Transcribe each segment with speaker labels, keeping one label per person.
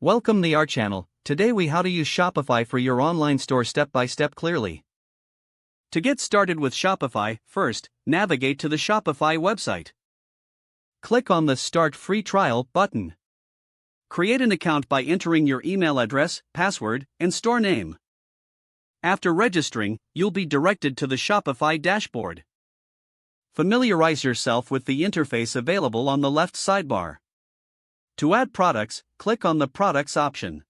Speaker 1: Welcome to our channel. Today we how to use Shopify for your online store step by step clearly. To get started with Shopify, first, navigate to the Shopify website. Click on the Start Free Trial button. Create an account by entering your email address, password, and store name. After registering, you'll be directed to the Shopify dashboard. Familiarize yourself with the interface available on the left sidebar. To add products, click on the Products option.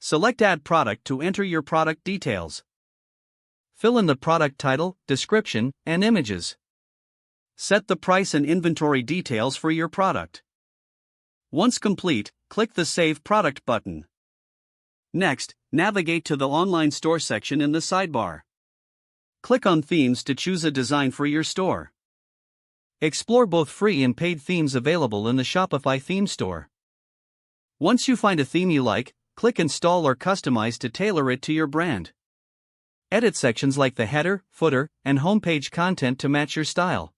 Speaker 1: Select Add Product to enter your product details. Fill in the product title, description, and images. Set the price and inventory details for your product. Once complete, click the Save Product button. Next, navigate to the Online Store section in the sidebar. Click on Themes to choose a design for your store. Explore both free and paid themes available in the Shopify theme store. Once you find a theme you like, click Install or Customize to tailor it to your brand. Edit sections like the header, footer, and homepage content to match your style.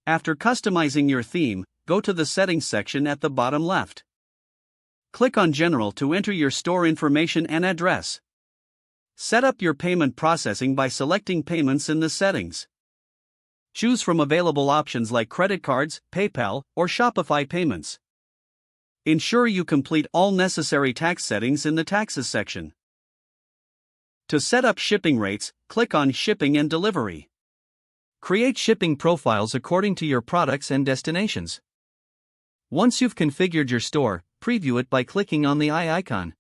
Speaker 1: After customizing your theme, go to the Settings section at the bottom left. Click on General to enter your store information and address. Set up your payment processing by selecting Payments in the settings. Choose from available options like credit cards, PayPal, or Shopify payments. Ensure you complete all necessary tax settings in the Taxes section. To set up shipping rates, click on Shipping and Delivery. Create shipping profiles according to your products and destinations. Once you've configured your store, preview it by clicking on the eye icon.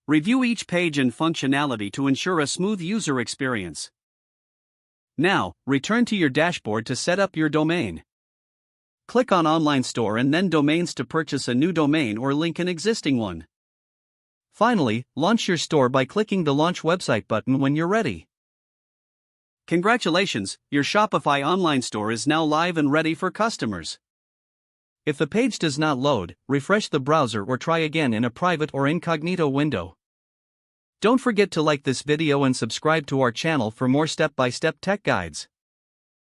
Speaker 1: Review each page and functionality to ensure a smooth user experience. Now, return to your dashboard to set up your domain. Click on Online Store and then Domains to purchase a new domain or link an existing one. Finally, launch your store by clicking the Launch Website button when you're ready. Congratulations, your Shopify online store is now live and ready for customers. If the page does not load, refresh the browser or try again in a private or incognito window. Don't forget to like this video and subscribe to our channel for more step-by-step tech guides.